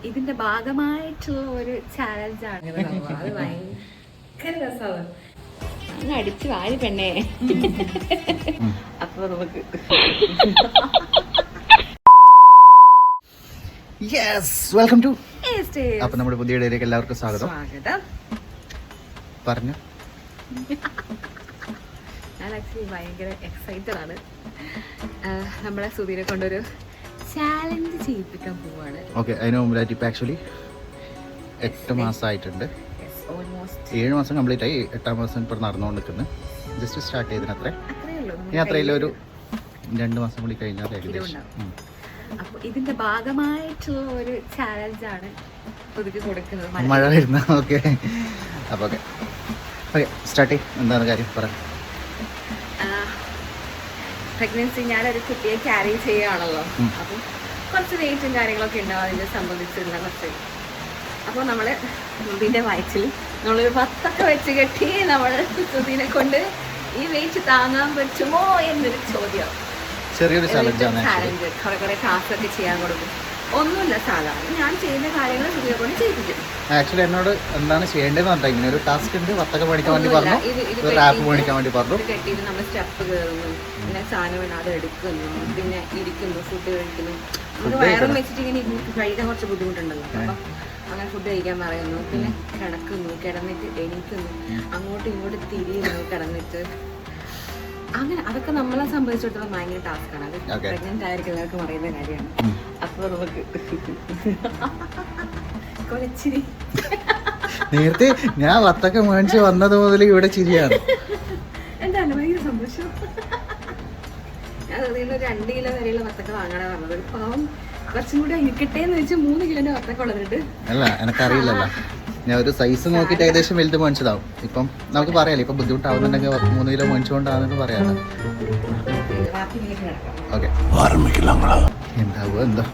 ഇതിന്റെ ഭാഗമായിട്ടുള്ള ഒരു ചാലഞ്ചാണ്. അത് ഭയങ്കര രസമാണ്. അങ്ങ് അടിച്ചു വാരി പെണ്ണേ. അപ്പൊ നമുക്ക് വെൽക്കം ടു അപ്പൊ നമ്മുടെ പുതിയ വീഡിയോയിലേക്ക് എല്ലാവർക്കും സ്വാഗതം. പറഞ്ഞു ഞാൻ ആക്ച്വലി ഭയങ്കര എക്സൈറ്റഡ് ആണ്. നമ്മളെ സുധീരെ കൊണ്ടൊരു ചാലഞ്ച് ചെയ്യിപ്പിക്കാൻ പോവാണ്. ഓക്കെ, അതിന് മുമ്പിലായിട്ട് ഇപ്പൊ ആക്ച്വലി 8 മാസമായിട്ടുണ്ട്. 7 മാസം കംപ്ലീറ്റ് ആയി. 8ാം മാസം ഇപ്പോൾ നടന്നുകൊണ്ടിരിക്കുന്നു. ജസ്റ്റ് സ്റ്റാർട്ട് ചെയ്തതിനത്രേ ഇനി അത്രയില്ല, ഒരു 2 മാസം കൂടി കഴിഞ്ഞാൽ ഏകദേശം. അപ്പോൾ ഇതിന്റെ ഭാഗമായിട്ടുള്ള ഒരു ചാലഞ്ചാണ് പുതുക്കി കൊടുക്കുന്നത്. മഴ വരുന്ന ഓക്കെ. അപ്പോൾ ഓക്കെ സ്റ്റാർട്ട് ചെയ്യും. എന്താണ് കാര്യം പറയാം? പ്രഗ്നൻസി ഞാനൊരു കുട്ടിയെ ക്യാരി ചെയ്യുകയാണല്ലോ. അപ്പം കുറച്ച് വെയിറ്റും കാര്യങ്ങളൊക്കെ ഉണ്ടാവും അതിനെ സംബന്ധിച്ചുള്ള കുറച്ച്. അപ്പോൾ നമ്മൾ ഇതിൻ്റെ വയറ്റിൽ നമ്മളൊരു 10 വെച്ച് കെട്ടി നമ്മൾ സുധീനെ കൊണ്ട് ഈ വെയിറ്റ് താങ്ങാൻ പറ്റുമോ എന്നൊരു ചോദ്യം. ചെറിയൊരു ചാലഞ്ച്, കുറെ ടാസ്ക് ഒക്കെ ചെയ്യാൻ കൊടുക്കും. ഒന്നുമില്ല, സാധാരണ ഞാൻ ചെയ്യുന്ന കാര്യങ്ങൾ സുധീനെ കൊണ്ട് ചെയ്യിപ്പിക്കും. ആക്ച്വലി എന്നോട് എന്താണ് ചെയ്യേണ്ടതെന്ന് പറഞ്ഞാൽ ഇങ്ങനെ ഒരു ടാസ്ക് ഉണ്ട്. വത്തക്ക മേടിക്കാൻ വേണ്ടി പറഞ്ഞു, ഒരു ആപ്പ് മേടിക്കാൻ വേണ്ടി പറഞ്ഞു. കെട്ടിയിട്ട് നമ്മൾ സ്റ്റെപ്പ് കയറുന്നു, പിന്നെ സാധനം വേണം അത് എടുക്കുന്നു, പിന്നെ ഇരിക്കുന്നു, ഫുഡ് കഴിക്കുന്നു. നമുക്ക് വയറും വെച്ചിട്ട് ഇങ്ങനെ കഴിക്കാൻ കുറച്ച് ബുദ്ധിമുട്ടുണ്ടല്ലോ. അപ്പം അങ്ങനെ ഫുഡ് കഴിക്കാൻ പറയുന്നു, പിന്നെ കിടക്കുന്നു, കിടന്നിട്ട് എണീക്കുന്നു, അങ്ങോട്ടും ഇങ്ങോട്ടും തിരിയുന്നു, കിടന്നിട്ട് അങ്ങനെ. അതൊക്കെ നമ്മളെ സംബന്ധിച്ചിടത്തോളം ഭയങ്കര ടാസ്ക്കാണ്. അത് പ്രഗ്നന്റ് ആയിരിക്കുന്നവർക്ക് പറയുന്ന കാര്യമാണ്. അപ്പോൾ നമുക്ക് കൊലച്ചിരി. നേരത്തെ ഞാൻ വത്തക്ക മേടിച്ച് വന്നത് മുതൽ ഇവിടെ ചിരിയാണ്. എന്താണ് ഭയങ്കര സന്തോഷം. ഞാൻ ഒരു 2 കിലോ വരെയുള്ള വത്തക്ക വാങ്ങാനാ പറഞ്ഞത്. ഒരു പാവം കുറച്ചും കൂടി ഇരിക്കട്ടെ എന്ന് വെച്ചാൽ 3 കിലോന്റെ വത്തക്ക ഉള്ളതുണ്ട്. അല്ല, എനക്കറിയില്ലല്ലോ. ഞാൻ ഒരു സൈസ് നോക്കിയിട്ട് ഏകദേശം വലുത് മേടിച്ചതാവും. ഇപ്പം നമുക്ക് പറയാലോ, ഇപ്പം ബുദ്ധിമുട്ടാവുന്നുണ്ടെങ്കിൽ 3 കിലോ മേടിച്ചുകൊണ്ടാണെന്ന് പറയാമല്ലോ. ഓക്കെ, എന്താവോ എന്തോ.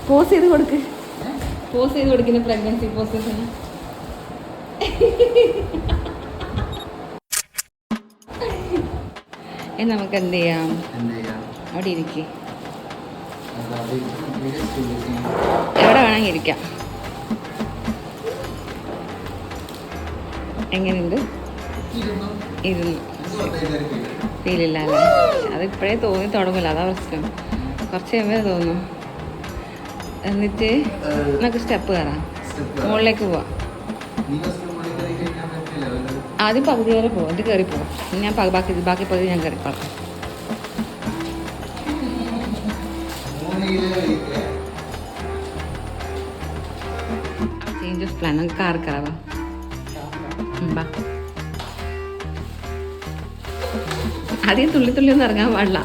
പോസ് ചെയ്ത് കൊടുക്ക്, പോസ് ചെയ്ത് കൊടുക്കുന്ന പ്രഗ്നൻസി പോസസ്. നമുക്ക് എന്ത് ചെയ്യാം, അവിടെ ഇരിക്കേ, എവിടെ വേണമെങ്കിൽ ഇരിക്കാം. എങ്ങനെയുണ്ട്? ഇരുന്നു ഫീലില്ല അല്ലേ? അതിപ്പോഴേ തോന്നി തുടങ്ങില്ല, അതാ പ്രശ്നം. കുറച്ച് കഴിയുമ്പോൾ തോന്നും. എന്നിട്ട് നമുക്ക് സ്റ്റെപ്പ് കയറാം, മുകളിലേക്ക് പോവാം. ആദ്യം പകുതി വരെ പോവാം, ഇത് കയറി പോവാം. ഞാൻ ബാക്കി പകുതി ഞാൻ കയറിക്കോളാം. ചേഞ്ച് ഓഫ് പ്ലാൻ, നമുക്ക് കാർ കയറാം. ആദ്യം തുള്ളി ഒന്നും ഇറങ്ങാൻ പാടില്ല,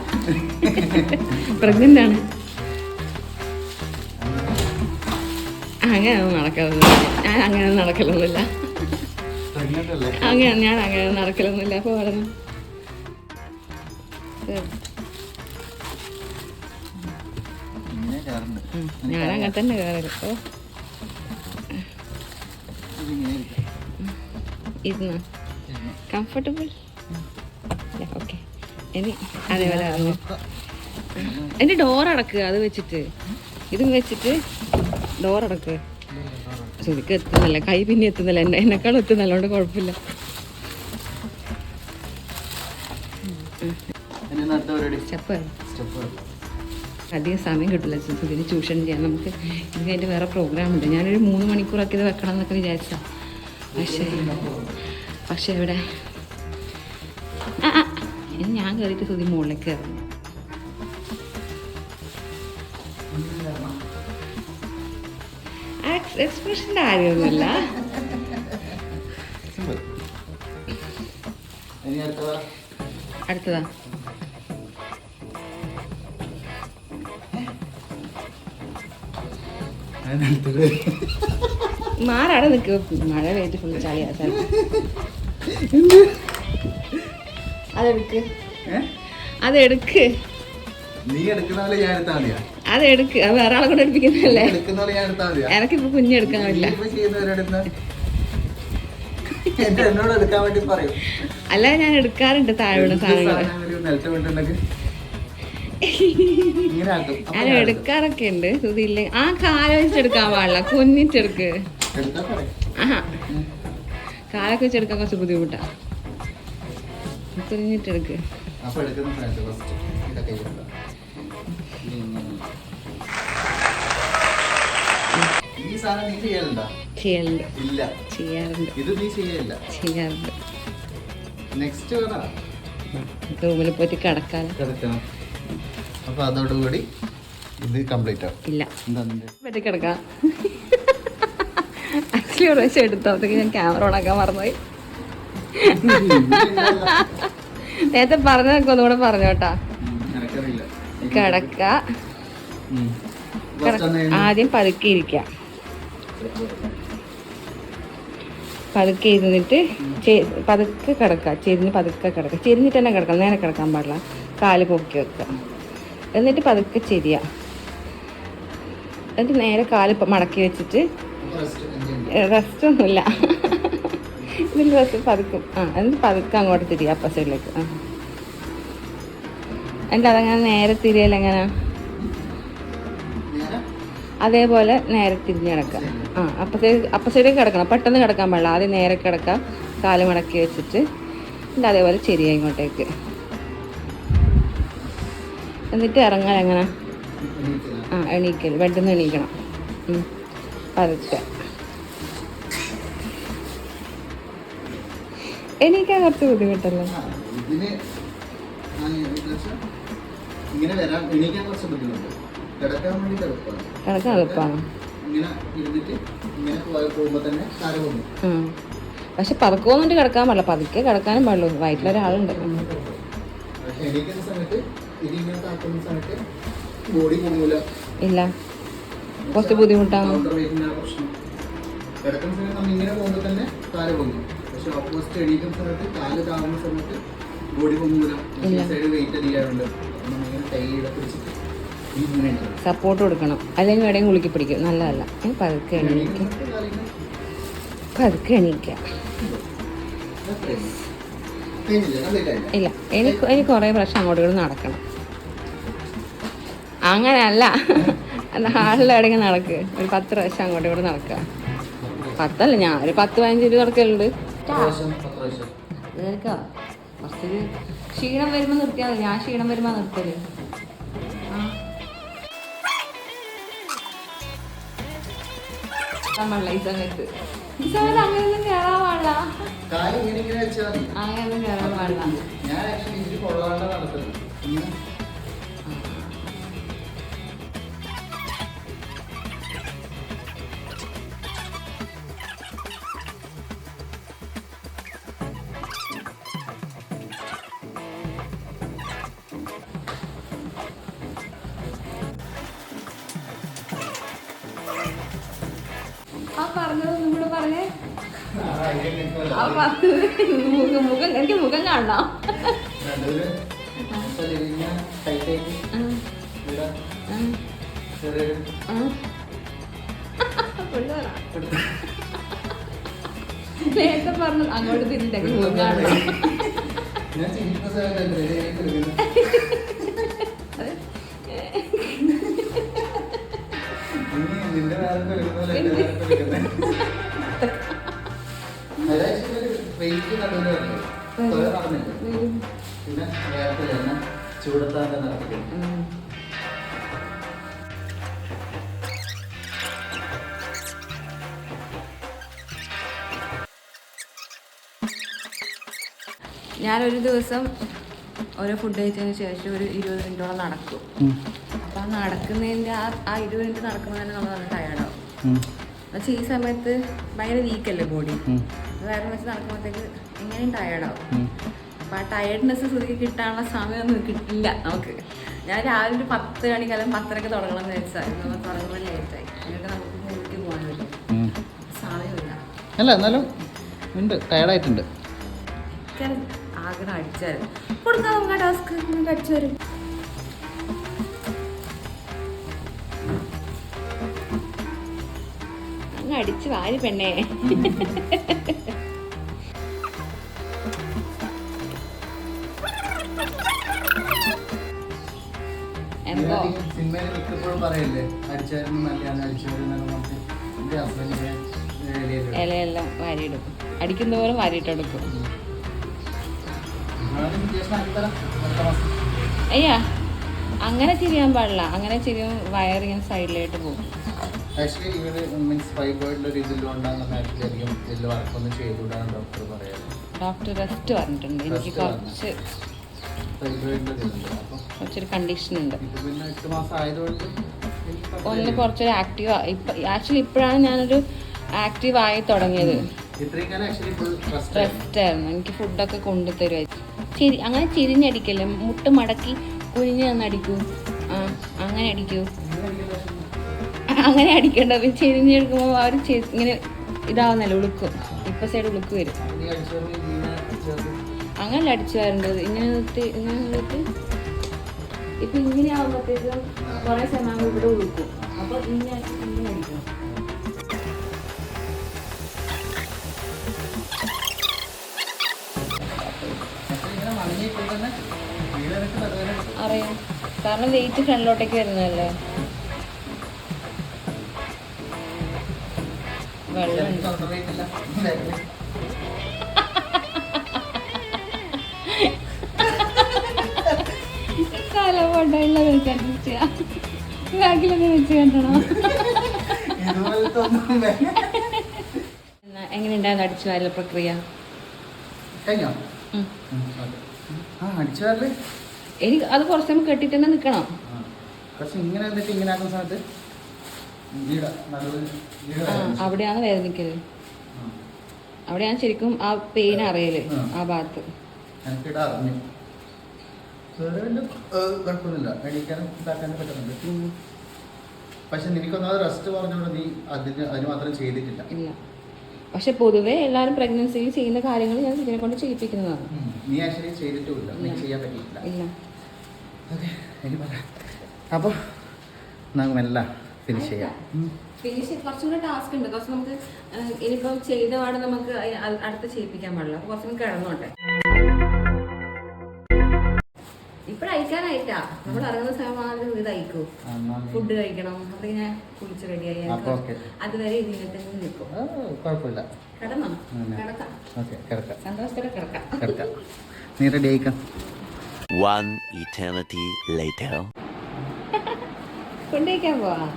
പ്രഗ്നന്റ് ആണ്. അങ്ങനെയൊന്നും നടക്കലൊന്നുമില്ല, ഞാൻ അങ്ങനെയൊന്നും നടക്കലൊന്നുമില്ല. ഞാൻ അങ്ങനെയൊന്നും നടക്കലൊന്നുമില്ല. അപ്പോൾ പറഞ്ഞു ഞാൻ അങ്ങനെ തന്നെ കയറല്. ഓ ഇരുന്നോ? കംഫർട്ടബിൾ? ഓക്കെ, ഇനി അതേപോലെ ഇറങ്ങും. എൻ്റെ ഡോർ അടക്കുക, അത് വെച്ചിട്ട് ഇതും വെച്ചിട്ട് ഡോർ അടക്കുക. ശ്രുതിക്ക് എത്തുന്നില്ല, കൈ പിന്നെ എത്തുന്നില്ല, എന്നെക്കാളും എത്തുന്നില്ല, അതുകൊണ്ട് കുഴപ്പമില്ല. സ്റ്റെപ്പ് അധികം സമയം കിട്ടില്ല ശ്രുതിന് ട്യൂഷൻ ചെയ്യാൻ. നമുക്ക് ഇത് അതിൻ്റെ വേറെ പ്രോഗ്രാം ഉണ്ട്. ഞാനൊരു 3 മണിക്കൂറൊക്കെ ഇത് വെക്കണം എന്നൊക്കെ വിചാരിച്ചാ. പക്ഷേ ഇവിടെ ഇനി ഞാൻ കയറിയിട്ട് ശ്രുതി മുകളിലേക്ക് കയറുന്നു. എക്സ്പ്രഷൻ്റെ കാര്യമൊന്നുമില്ല. അടുത്തതാ മാറാടെ നിൽക്കുക മഴ പെയ്ത് ഫുള്ള് ചളിയാ അതെടുക്ക് അതെടുക്ക് നീ എടുക്കുന്ന പോലെ ഞാൻ എടുത്താൽ മതിയാ? അതെടുക്ക് അത് വേറെ ആളെ കൊണ്ട് എടുപ്പിക്കുന്നല്ലേ. എടുക്കുന്ന പോലെ ഞാൻ എടുത്താൽ മതിയാ? എനക്കിപ്പോ കുഞ്ഞെടുക്കാൻ പറ്റില്ല. എന്നോട് എടുക്കാൻ വേണ്ടി പറയും. അല്ല ഞാൻ എടുക്കാറുണ്ട് താഴെ വീണ സാധനങ്ങൾ. ഞാൻ എടുക്കാറൊക്കെ ഉണ്ട്. സുധിയില്ലേ ആ കാല വെച്ചെടുക്കാൻ പാടില്ല, കുഞ്ഞിട്ടെടുക്ക്. ആഹാ കാലൊക്കെ വെച്ചെടുക്കാൻ കുറച്ച് ബുദ്ധിമുട്ടാ. കുഞ്ഞിട്ടെടുക്ക്. ചെയ്യാറുണ്ട്. റൂമിൽ പോയിട്ട് കിടക്കാനോ. അപ്പൊ അതോടുകൂടി ഇത് കംപ്ലീറ്റ് ആവും. ഇല്ല പറ്റി കിടക്കാം. ആക്ച്വലി ഒരു പ്രാവശ്യം എടുത്തോത്തേക്ക് ഞാൻ ക്യാമറ ഓണാക്കാൻ മറന്നുപോയി. നേരത്തെ പറഞ്ഞതൊക്കെ ഒന്നുകൂടെ പറഞ്ഞോട്ടാ. കിടക്ക ആദ്യം പതുക്കെ ഇരിക്കാം. പതുക്കെ ഇരുന്നിട്ട് പതുക്കെ കിടക്കുക. ചെരിഞ്ഞ് പതുക്കെ കിടക്കുക. ചെരിഞ്ഞിട്ട് തന്നെ കിടക്കണം, നേരെ കിടക്കാൻ പാടില്ല. കാല് പൊക്കി വെക്കുക. എന്നിട്ട് പതുക്കെ ചെരിയ. എന്നിട്ട് നേരെ കാല് മടക്കി വെച്ചിട്ട് റെസ്റ്റ് ഒന്നുമില്ല. ഇതിൽ റെസ്റ്റ് പതുക്കും. എന്നിട്ട് പതുക്കെ അങ്ങോട്ട് തിരിയുക അപ്പ സൈഡിലേക്ക്. എന്നിട്ട് അതങ്ങനെ നേരെ തിരിയല്ല എങ്ങനെ അതേപോലെ നേരെ തിരിഞ്ഞ് കിടക്കുക. അപ്പ സൈഡിലേക്ക് കിടക്കണം, പെട്ടെന്ന് കിടക്കാൻ പാടില്ല. ആദ്യം നേരെ കിടക്കുക, കാല് മടക്കി വെച്ചിട്ട്. എന്നിട്ട് അതേപോലെ ചെരിയ ഇങ്ങോട്ടേക്ക്. എന്നിട്ട് ഇറങ്ങാൻ എങ്ങനെ എണീക്കൽ, ബെഡിൽ നിന്ന് എണീക്കണം പതുക്കെ. എണീക്കാൻ കുറച്ച് ബുദ്ധിമുട്ടല്ലേ? കിടക്കാൻ എളുപ്പമാണ്. പക്ഷെ പതുക്കൊന്നിട്ട് കിടക്കാൻ പാടില്ല, പതുക്കെ കിടക്കാനും പാടുള്ളൂ. വയറ്റിലൊരാളുണ്ട്. ഇല്ല കുറച്ച് ബുദ്ധിമുട്ടാണ്. സപ്പോർട്ട് കൊടുക്കണം, അല്ലെങ്കിൽ എവിടെയും കുളുക്കി പിടിക്കും. നല്ലതല്ല. പതുക്കെ എണീക്കും, പതുക്കെ എണീക്കാം. ഇല്ല എനിക്ക് കുറേ പ്രാവശ്യം അങ്ങോട്ട് കൂടെ നടക്കണം. അങ്ങനെയല്ല, ഹാളിൽ എവിടെയെങ്കിലും നടക്ക്. ഒരു 10 പ്രാവശ്യം അങ്ങോട്ട് കൂടെ നടക്കുക. 10 അല്ല, ഞാൻ ഒരു 10-15 നടക്കലുണ്ട്. കേൾക്കാം. കുറച്ചൊരു ക്ഷീണം വരുമ്പോൾ നിർത്തിയാൽ മതി. ഞാൻ ക്ഷീണം വരുമ്പോൾ നിർത്തല്. ഈ സമയത്ത് അങ്ങനെയൊന്നും കയറാൻ പാടില്ല. അങ്ങനെയൊന്നും കയറാൻ പാടില്ല. പറഞ്ഞതൊന്നും കൂടെ പറഞ്ഞേ. മുഖം എനിക്ക് മുഖം കാണണം. നേരത്തെ പറഞ്ഞു അങ്ങോട്ട് തിരിഞ്ഞിട്ട് മുഖം കാണണം. ചൂടത്താൻ നടക്കും. ഞാനൊരു ദിവസം ഓരോ ഫുഡ് കഴിച്ചതിന് ശേഷം ഒരു 20 മിനിറ്റോളം നടക്കും. അപ്പം ആ നടക്കുന്നതിൻ്റെ ആ 20 മിനിറ്റ് നടക്കുമ്പോൾ തന്നെ നമ്മൾ നല്ല ടയർഡാവും. എന്നുവെച്ചാൽ ഈ സമയത്ത് ഭയങ്കര വീക്കല്ലേ ബോഡി. വേറെ വെച്ച് നടക്കുമ്പോഴത്തേക്ക് എങ്ങനെയും ടയർഡാവും. അപ്പം ആ ടയർഡ്നെസ് ശരിക്കും കിട്ടാനുള്ള സമയമൊന്നും കിട്ടില്ല നമുക്ക്. ഞാൻ രാവിലെ ഒരു 10 മണിക്ക് അല്ലെങ്കിൽ 10:30 തുടങ്ങണം എന്ന് വെച്ചായിരുന്നു. നമ്മൾ തുടങ്ങുമ്പോൾ ലേറ്റായി. എന്നിട്ട് നമുക്ക് മൂവിക്ക് പോകാൻ പറ്റും, സമയമില്ല. അല്ല എന്നാലും ഉണ്ട്, ടയർഡായിട്ടുണ്ട്. ആഗ്രഹം അടിച്ചാൽ കൊടുക്കാം നമുക്ക് ആ ടാസ്ക്. നമുക്ക് അടിച്ചു വരും. അങ്ങ് അടിച്ചു വാരി പെണ്ണേ. സിനിമയിൽ മിക്കപ്പോഴും പറയല്ലേ അടിച്ചായിരുന്നു നല്ലതാണ്, അടിച്ചു ഇലയെല്ലാം വാരിയിടും, അടിക്കുന്ന പോലെ വാരിയിട്ടെടുക്കും. അയ്യാ അങ്ങനെ ചിരിയാൻ പാടില്ല. അങ്ങനെ ചിരിയും വയറിങ്ങനെ സൈഡിലായിട്ട് പോകും. ആക്ച്വലി ഇവര് മീൻസ് ഫൈബോയിഡിന്റെ ഒരു ഇതിലുകൊണ്ടാണ് ആക്ച്വലി അധികം ഇതിൽ വർക്കൊന്നും ചെയ്തുകൂടാണ് ഡോക്ടർ പറയാറ്. ഡോക്ടർ റെസ്റ്റ് പറഞ്ഞിട്ടുണ്ട്. എനിക്ക് കുറച്ച് കുറച്ചൊരു കണ്ടീഷൻ ഉണ്ട്. പിന്നെ 8 മാസം ആയതുകൊണ്ട് ഒന്ന് കുറച്ചൊരു ആക്റ്റീവ് ആക്ച്വലി ഇപ്പോഴാണ് ഞാനൊരു ആക്റ്റീവ് ആയി തുടങ്ങിയത്. റെസ്റ്റ് ആയിരുന്നു. എനിക്ക് ഫുഡൊക്കെ കൊണ്ടുതരുമായിരുന്നു. അങ്ങനെ ചിരിഞ്ഞടിക്കല്ലേ, മുട്ട് മടക്കി കുനിഞ്ഞ് തന്നടിക്കൂ. അങ്ങനെ അടിക്കൂ. അങ്ങനെ അടിക്കേണ്ടത്. ചെരിഞ്ഞെടുക്കുമ്പോൾ അവർ ഇങ്ങനെ ഇതാവുന്നല്ലോ, ഉളുക്കും. ഇപ്പൊ സൈഡ് ഉളുക്ക് വരും. അങ്ങനെ അടിച്ചു വരേണ്ടത്. ഇങ്ങനെ നിർത്തി ഇപ്പൊ ഇങ്ങനെ ആവുമ്പോഴത്തേക്കും കുറെ സമയം ഇവിടെ ഉളുക്കും. അപ്പൊ ഇങ്ങനെ അടിക്കണം. അറിയാം, കാരണം വെയിറ്റ് ഫ്രണ്ടിലോട്ടേക്ക് വരുന്നതല്ലേ. വെള്ളം കാലമുണ്ടോ ബാക്കിലൊക്കെ വെച്ച് കണ്ടണോ? എങ്ങനെയുണ്ടായിരുന്നു അടിച്ചു വാരൽ പ്രക്രിയ? എനിക്ക് അത് കുറച്ച് സമയം കെട്ടിട്ട് തന്നെ നിൽക്കണം. അവിടെയാണ് വേദനിക്കല്. അവിടെയാണ് ശരിക്കും ആ പെയിൻ അറിയല്, ആ ഭാഗത്ത്. പക്ഷെ നിനക്കൊന്നാമത് റെസ്റ്റ് പറഞ്ഞോണ്ട് നീ അതിന് മാത്രം ചെയ്തിട്ടില്ല. ഇല്ല, പക്ഷെ പൊതുവെ എല്ലാവരും പ്രഗ്നൻസിയിൽ ചെയ്യുന്ന കാര്യങ്ങൾ ഞാൻ ഇതിനെ കൊണ്ട് ചെയ്യിപ്പിക്കുന്നതാണ്. നീ ആക്ച്വലി ചെയ്തിട്ടില്ല, നീ ചെയ്യാൻ പറ്റിയിട്ടില്ല. ഇല്ല. അപ്പോൾ നമുക്ക് എല്ലാം ഫിനിഷ് ചെയ്യാം. ഫിനിഷ് കുറച്ചുകൂടെ ടാസ്ക് ഉണ്ട്. കുറച്ച് നമുക്ക് ഇനിയിപ്പം ചെയ്ത പാട് നമുക്ക് അടുത്ത് ചെയ്യിപ്പിക്കാൻ പാടില്ല. അപ്പോൾ കുറച്ചും കിടന്നോട്ടെ. ഇപ്പഴയക്കാനായിട്ടാ നമ്മൾ ഇറങ്ങുന്ന സമയം ഇത് അയക്കൂ. ഫുഡ് കഴിക്കണം. അതിങ്ങനെ കുളിച്ച് റെഡിയായി അതുവരെ ഇതിനകത്ത് നിൽക്കും. കുഴപ്പമില്ല. കിടന്നോ? കിടക്കാം. സന്തോഷത്തോടെ കിടക്കാം. നീ റെഡി ആയിക്കാം. One eternity later. കൊണ്ടേക്കാൻ പോവാ.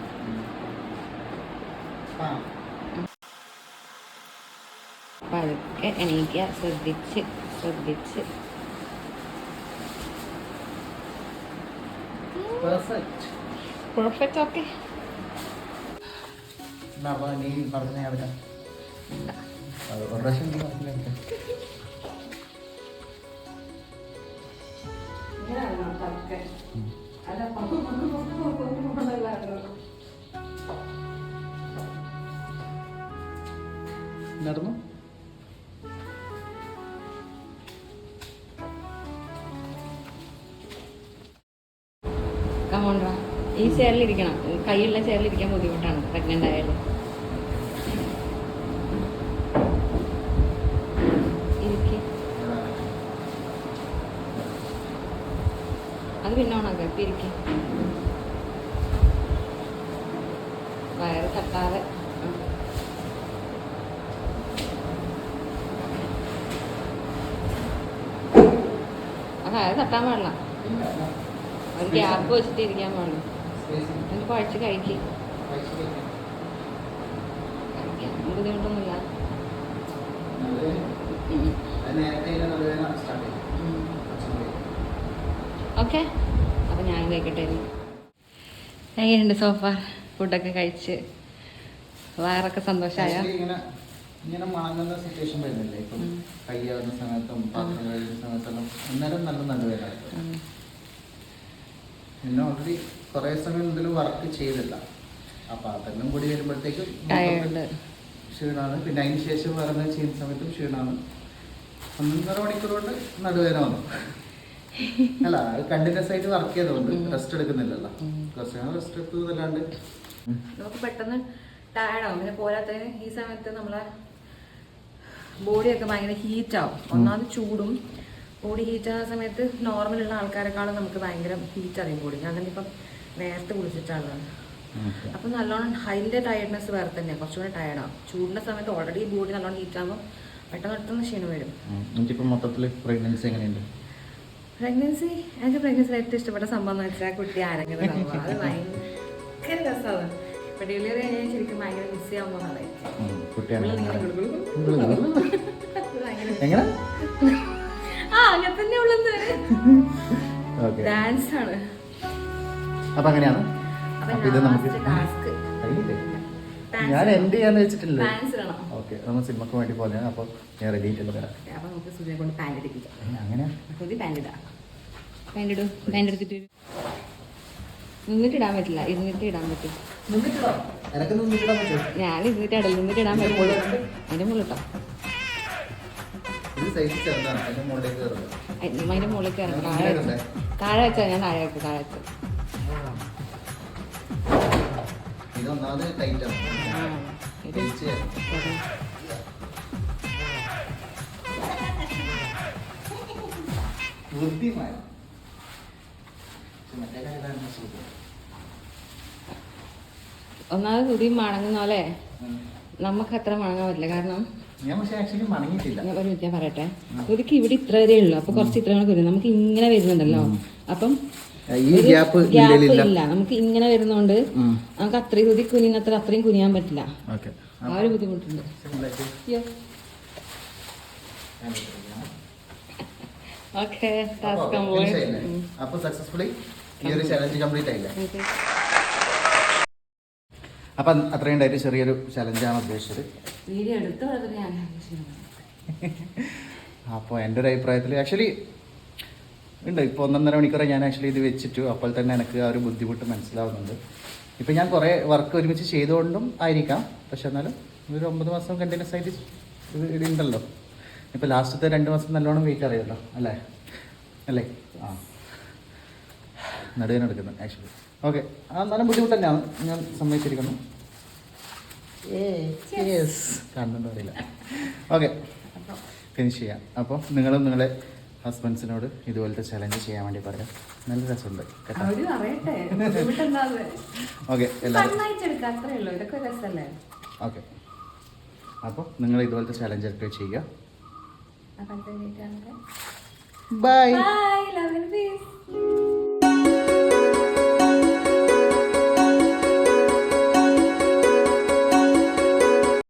പതുക്കെ എണീക്കുക. ശ്രദ്ധിച്ച് പെർഫെക്റ്റ്. ഓക്കെ, നീ പറഞ്ഞ കിടക്കാം. ഒരു പ്രാവശ്യം നീ പറഞ്ഞ നടന്നു. കമോണ്ടാ, ഈ ചെയറിലിരിക്കണം. കൈയുള്ള ചെയറിലിരിക്കാൻ ബുദ്ധിമുട്ടാണ് പ്രഗ്നന്റ് ആയാലും. അത് പിന്നെ ഓണാക്കാം. ഇപ്പം ഇരിക്കും. വയറ് തട്ടാതെ. ആ വയറ് തട്ടാൻ പാടില്ല. ഒരു ഗ്യാപ്പ് വെച്ചിട്ട് ഇരിക്കാൻ പാടില്ല. എന്നിട്ട് കുഴച്ച് കഴിക്കാൻ ബുദ്ധിമുട്ടൊന്നുമില്ല. ഓക്കെ, അപ്പം ഞാൻ കഴിക്കട്ടെ. എങ്ങനെയുണ്ട് സോഫ? ഫുഡൊക്കെ കഴിച്ച് വയറൊക്കെ സന്തോഷമായ? ഇങ്ങനെ മാങ്ങുന്ന സിറ്റുവേഷൻ വരുന്നില്ലേ, ഇപ്പം കയ്യാവുന്ന സമയത്തും പാത്രം കഴിയുന്ന സമയത്തെല്ലാം അന്നേരം നല്ല വേദന. പിന്നെ ഓൾറെഡി കുറേ സമയം ഇതിൽ വർക്ക് ചെയ്തില്ല, അപ്പം അതെല്ലാം കൂടി വരുമ്പോഴത്തേക്കും ക്ഷീണമാണ്. പിന്നെ അതിന് ശേഷം വേറെ ചെയ്യുന്ന സമയത്തും ക്ഷീണമാണ്. 1.5 മണിക്കൂർ കൊണ്ട് നടുവേദന വന്നു. അല്ല, കണ്ടിന്യൂസ് ആയിട്ട് വർക്ക് ചെയ്തതുകൊണ്ട് റെസ്റ്റ് എടുക്കുന്നില്ലല്ലോ. കുറച്ച് നാൾ റെസ്റ്റ് എടുത്തതല്ലാണ്ട് നമുക്ക് പെട്ടെന്ന് ടയർഡാവും. പിന്നെ പോരാത്തതിന് ഈ സമയത്ത് നമ്മളെ ബോഡിയൊക്കെ ഭയങ്കര ഹീറ്റാവും. ഒന്നാമത് ചൂടും ബോഡി ഹീറ്റാകുന്ന സമയത്ത് നോർമലുള്ള ആൾക്കാരെക്കാളും നമുക്ക് ഭയങ്കര ഹീറ്റ് അറിയും ബോഡി. ഞാൻ തന്നെ ഇപ്പം നേരത്തെ കുളിച്ചിട്ടുള്ളതാണ്. അപ്പം നല്ലോണം അതിൻ്റെ ടയർഡ്നെസ് വേറെ തന്നെയാണ്, കുറച്ചുകൂടെ ടയർഡാവും. ചൂടിൻ്റെ സമയത്ത് ഓൾറെഡി ബോഡി നല്ലോണം ഹീറ്റാകുമ്പോൾ പെട്ടെന്ന് ക്ഷീണം വരും. എനിക്കിപ്പോൾ മൊത്തത്തിൽ പ്രഗ്നൻസി എങ്ങനെയുണ്ട്? പ്രഗ്നൻസി, എനിക്ക് പ്രഗ്നൻസിയിൽ ഏറ്റവും ഇഷ്ടപ്പെട്ട സംഭവം എന്ന് വെച്ചാൽ കുട്ടി ആരെങ്കിലും സംഭവം. അത് ഭയങ്കര രസമാണ്. ഇപ്പം ഡെലിവറി കഴിഞ്ഞാൽ ശരിക്കും ഭയങ്കര മിസ് ചെയ്യാൻ പോകുന്നതായിരിക്കും. അങ്ങനെ തന്നെ ഉള്ളത് ഡാൻസ് ആണ്. അപ്പൊ അങ്ങനെയാണ്. ഞാൻ എൻഡ് ചെയ്യാന്ന് വെച്ചിട്ടില്ല. ഓക്കെ, നമ്മൾ സിനിമക്ക് വേണ്ടി പോലെ അപ്പോൾ ഞാൻ റെഡി ആയിട്ട് വരാം. അങ്ങനെ നിന്നിട്ടിടാൻ പറ്റില്ല, ഇരുന്നിട്ട് ഇടാൻ പറ്റും. ഞാൻ ഇരുന്നിട്ട് ഇടയിൽ നിന്നിട്ട് ഇടാൻ പറ്റും. അതിന്റെ മുകളിൽ കേട്ടോ, അതിന്റെ മുകളിൽ കയറണം. താഴെ വെച്ചാൽ ഞാൻ താഴെ വെക്കും. താഴെ വെക്കും. ഒന്നാമത് തുതി മണങ്ങുന്ന പോലെ നമുക്ക് അത്ര മണങ്ങാൻ പറ്റില്ല. കാരണം ഞാൻ ഒരു മിനിറ്റ് ഞാൻ പറയട്ടെ. തുതിക്ക് ഇവിടെ ഇത്ര വരെ ഉള്ളു, അപ്പൊ കുറച്ച് ഇത്ര വരും. നമുക്ക് ഇങ്ങനെ വരുന്നുണ്ടല്ലോ, അപ്പം ഗ്യാപ്പ് ഇല്ല. നമുക്ക് ഇങ്ങനെ വരുന്നോണ്ട് നമുക്ക് അത്രയും തുതി കുനിയുന്നത്ര അത്രയും കുനിയാൻ പറ്റില്ല. ആ ഒരു ബുദ്ധിമുട്ടുണ്ട്. ഓക്കെ, അപ്പോൾ സക്സസ്ഫുള്ളി ഈ ഒരു ചലഞ്ച് കംപ്ലീറ്റ് ആയില്ല. അപ്പം അത്രയും ഉണ്ടായിട്ട് ചെറിയൊരു ചലഞ്ചാണ് ഉദ്ദേശിച്ചത്. അപ്പോൾ എൻ്റെ ഒരു അഭിപ്രായത്തിൽ ആക്ച്വലി ഉണ്ട്. ഇപ്പോൾ 1.5 മണിക്കൂറെ ഞാൻ ആക്ച്വലി ഇത് വെച്ചിട്ടു. അപ്പോൾ തന്നെ എനിക്ക് ആ ഒരു ബുദ്ധിമുട്ട് മനസ്സിലാവുന്നുണ്ട്. ഇപ്പം ഞാൻ കുറേ വർക്ക് ഒരുമിച്ച് ചെയ്തുകൊണ്ടും ആയിരിക്കാം. പക്ഷെ എന്നാലും ഒരു 9 മാസം കണ്ടിന്യൂസ് ആയിട്ട് ഇത് ഉണ്ടല്ലോ. ഇപ്പോൾ ലാസ്റ്റത്തെ 2 മാസം നല്ലോണം വെയിറ്റ് അറിയാമല്ലോ, അല്ലേ? ആ, നടുവേദന എടുക്കുന്നത് ആക്ച്വലി. ഓക്കെ, ആ നല്ല ബുദ്ധിമുട്ട് തന്നെയാണ്, ഞാൻ സമ്മതിച്ചിരിക്കുന്നു. കാണുന്നുണ്ടോ അറിയില്ല. ഓക്കെ, ഫിനിഷ് ചെയ്യാം. അപ്പോൾ നിങ്ങളും നിങ്ങളെ ഹസ്ബൻഡ്സിനോട് ഇതുപോലത്തെ ചലഞ്ച് ചെയ്യാൻ വേണ്ടി പറയാം. നല്ല രസമുണ്ട് കേട്ടോ. Okay, okay. അപ്പോൾ നിങ്ങൾ ഇതുപോലത്തെ ചലഞ്ച് ഒക്കെ ചെയ്യുക. ബൈ.